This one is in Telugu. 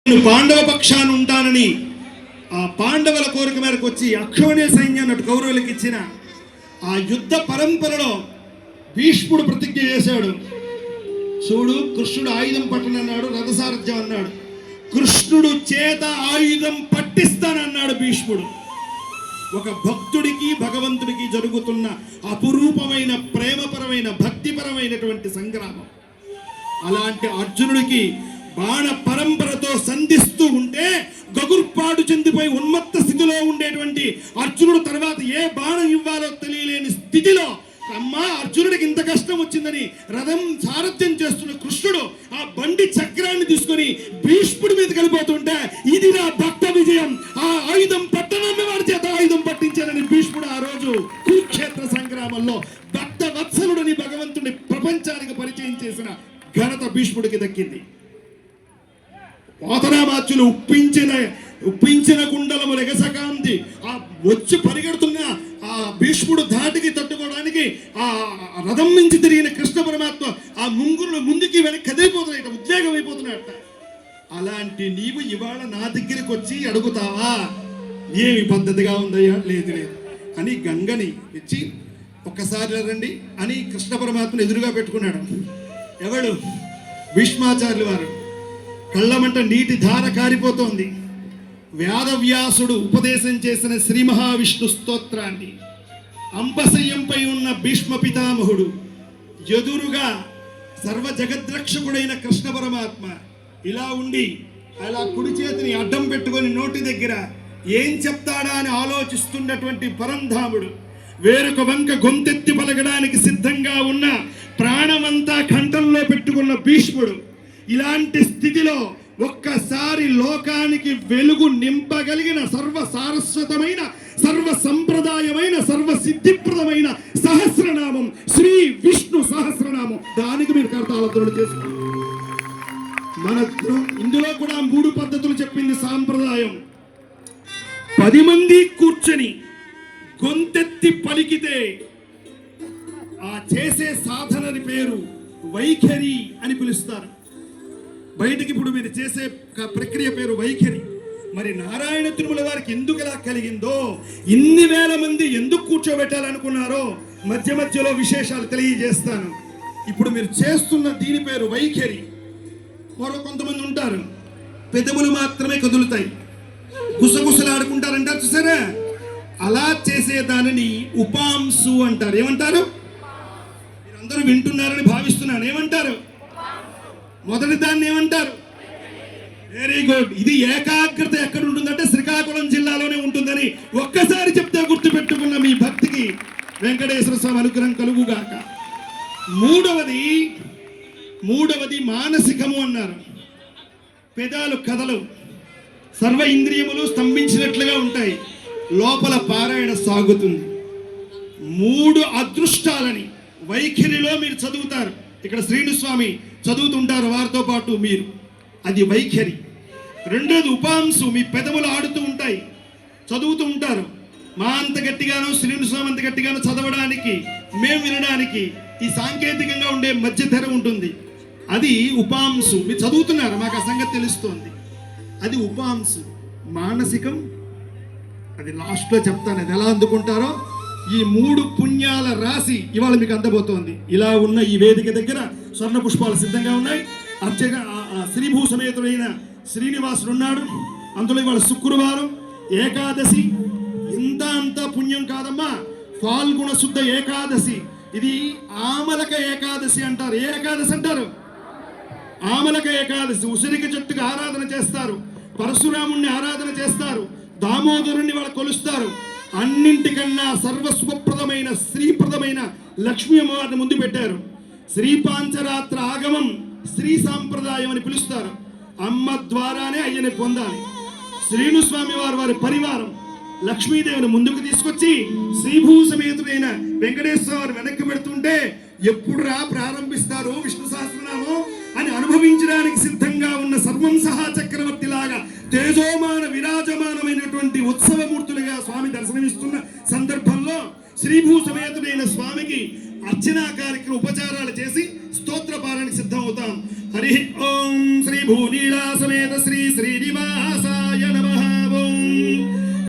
నేను పాండవ పక్షాన ఉంటానని ఆ పాండవుల కోరిక మేరకు వచ్చి అక్షోణ్య సైన్యాన్ని అటు కౌరవులకు ఇచ్చిన ఆ యుద్ధ పరంపరలో భీష్ముడు ప్రతిజ్ఞ చేశాడు. చూడు, కృష్ణుడు ఆయుధం పట్టనన్నాడు, రథసారథ్యం అన్నాడు. కృష్ణుడు చేత ఆయుధం పట్టిస్తానన్నాడు భీష్ముడు. ఒక భక్తుడికి భగవంతుడికి జరుగుతున్న అపురూపమైన ప్రేమపరమైన భక్తిపరమైనటువంటి సంగ్రామం. అలాంటి అర్జునుడికి బాణ పరంపరతో సంధిస్తూ ఉంటే గగుర్పాడు చెందిపోయి ఉన్మత్త స్థితిలో ఉండేటువంటి అర్జునుడు తర్వాత ఏ బాణం ఇవ్వాలో తెలియలేని స్థితిలో అమ్మా అర్జునుడికి ఇంత కష్టం వచ్చిందని రథం సారథ్యం చేస్తున్న కృష్ణుడు ఆ బండి చక్రాన్ని తీసుకొని భీష్ముడి మీద కలిపోతుంటే ఇది నా భక్త విజయం, ఆ ఆయుధం పట్టణాన్ని వాడి చేత ఆయుధం పట్టించానని భీష్ముడు ఆ రోజు కురుక్షేత్ర సంగ్రామంలో భక్త వత్సలుడని భగవంతుడిని ప్రపంచానికి పరిచయం చేసిన ఘనత భీష్ముడికి దక్కింది. పోతనామాచ్యులు ఉప్పించిన కుండలము లెగసకాంతి ఆ వచ్చి పరిగెడుతున్న ఆ భీష్ముడు ధాటికి తట్టుకోవడానికి ఆ రథం నుంచి తిరిగిన కృష్ణ పరమాత్మ ఆ ముంగురులు ముందుకి వెనక్కి కదిలిపోతున్నాయట, ఉద్వేగం అయిపోతున్నాయట. అలాంటి నీవు ఇవాళ నా దగ్గరికి వచ్చి అడుగుతావా ఏమి పద్ధతిగా ఉందయ్యా? లేదు అని గంగని ఇచ్చి ఒక్కసారి రండి అని కృష్ణ పరమాత్మను ఎదురుగా పెట్టుకున్నాడు. ఎవడు? భీష్మాచార్యులు వారు. కళ్ళమంట నీటి ధార కారిపోతోంది. వేదవ్యాసుడు ఉపదేశం చేసిన శ్రీ మహావిష్ణు స్తోత్రాన్ని అంపశయ్యంపై ఉన్న భీష్మ పితామహుడు ఎదురుగా సర్వ జగద్రక్షకుడైన కృష్ణ పరమాత్మ ఇలా ఉండి అలా కుడి చేతిని అడ్డం పెట్టుకొని నోటి దగ్గర ఏం చెప్తాడా అని ఆలోచిస్తున్నటువంటి పరంధాముడు వేరొక వంక గొంతెత్తి పలకడానికి సిద్ధంగా ఉన్న ప్రాణమంతా కంఠంలో పెట్టుకున్న భీష్ముడు ఇలాంటి స్థితిలో ఒక్కసారి లోకానికి వెలుగు నింపగలిగిన సర్వ సారస్వతమైన సర్వ సంప్రదాయమైన సర్వ సిద్ధిప్రదమైన సహస్రనామం శ్రీ విష్ణు సహస్రనామం. దానికి మీరు కర్తాలతో చేసుకోండి. మన ఇందులో కూడా 3 పద్ధతులు చెప్పింది సాంప్రదాయం. 10 మంది కూర్చొని గొంతెత్తి పలికితే ఆ చేసే సాధనని పేరు వైఖరి అని పిలుస్తారు. బయటికి ఇప్పుడు మీరు చేసే ప్రక్రియ పేరు వైఖరి. మరి నారాయణ తిరుమల వారికి ఎందుకు ఇలా కలిగిందో, ఇన్ని వేల మంది ఎందుకు కూర్చోబెట్టాలనుకున్నారో మధ్య మధ్యలో విశేషాలు తెలియజేస్తాను. ఇప్పుడు మీరు చేస్తున్న దీని పేరు వైఖరి. కొంతమంది ఉంటారు పెదవులు మాత్రమే కదులుతాయి, గుసగుసలాడుకుంటారంటారు చూసారా? అలా చేసే దానిని ఉపాంశు అంటారు. ఏమంటారు? మీరందరూ వింటున్నారని భావిస్తున్నాను. ఏమంటారు? మొదటి దాన్ని ఏమంటారు? Very good. ఇది ఏకాగ్రత ఎక్కడ ఉంటుందంటే శ్రీకాకుళం జిల్లాలోనే ఉంటుందని ఒక్కసారి చెప్తే గుర్తుపెట్టుకున్న మీ భక్తికి వెంకటేశ్వర స్వామి అనుగ్రహం కలుగుగాక. మూడవది మానసికము అన్నారు. పెదాలు కథలు, సర్వ ఇంద్రియములు స్తంభించినట్లుగా ఉంటాయి, లోపల పారాయణ సాగుతుంది. 3 అదృష్టాలని వైఖరిలో మీరు చదువుతారు. ఇక్కడ శ్రీనుస్వామి చదువుతుంటారు వారితో పాటు మీరు, అది వైఖరి. రెండోది ఉపాంశు, మీ పెదవులు ఆడుతూ ఉంటాయి, చదువుతూ ఉంటారు. మా అంత గట్టిగానో శ్రీనుస్వామి అంత గట్టిగానో చదవడానికి మేము వినడానికి ఈ సాంకేతికంగా ఉండే మధ్య తెర ఉంటుంది, అది ఉపాంశు. మీరు చదువుతున్నారు, మాకు ఆ సంగతి తెలుస్తోంది, అది ఉపాంశు. మానసికం అది లాస్ట్లో చెప్తాను, అది ఎలా అందుకుంటారో. ఈ 3 పుణ్యాల రాశి ఇవాళ మీకు అందబోతోంది. ఇలా ఉన్న ఈ వేదిక దగ్గర స్వర్ణ పుష్పాలు సిద్ధంగా ఉన్నాయి. అర్చక శ్రీభూ సమేతుడైన శ్రీనివాసుడు ఉన్నాడు. అందులో ఇవాళ శుక్రవారం ఏకాదశి. అంత పుణ్యం కాదమ్మా, ఫాల్గుణ శుద్ధ ఏకాదశి. ఇది ఆమలక ఏకాదశి అంటారు. ఏ ఏకాదశి అంటారు? ఆమలక ఏకాదశి. ఉసిరిక చెట్టుకు ఆరాధన చేస్తారు, పరశురాముణ్ణి ఆరాధన చేస్తారు, దామోదరుణ్ణి వాళ్ళు కొలుస్తారు. అన్నింటికన్నా సర్వస్వప్రదమైన శ్రీప్రదమైన లక్ష్మీ అమ్మవారిని ముందు పెట్టారు. శ్రీపాంచరాత్ర ఆగమం శ్రీ సాంప్రదాయం అని పిలుస్తారు. అమ్మ ద్వారానే అయ్యని పొందాలి. శ్రీనుస్వామి వారి పరివారం లక్ష్మీదేవిని ముందుకు తీసుకొచ్చి శ్రీభూ సమేతుడైన వెంకటేశ్వర వారు వెనక్కి పెడుతుంటే ఎప్పుడు ప్రారంభిస్తారు విష్ణు సహస్రనామం అని అనుభవించడానికి సిద్ధంగా ఉన్న సర్వం సహా చక్రవర్తి లాగా తేజోమాన విరాజమానమైనటువంటి ఉత్సవమూర్తులుగా స్వామి దర్శనమిస్తున్న సందర్భంలో శ్రీభూ సమేతుడైన స్వామికి అర్చనా కార్యక్రమ ఉపచారాలు చేసి స్తోత్ర పారాయణకి సిద్ధం అవుతాం. హరి ఓం శ్రీ భూనీళా సమేత శ్రీ శ్రీనివాస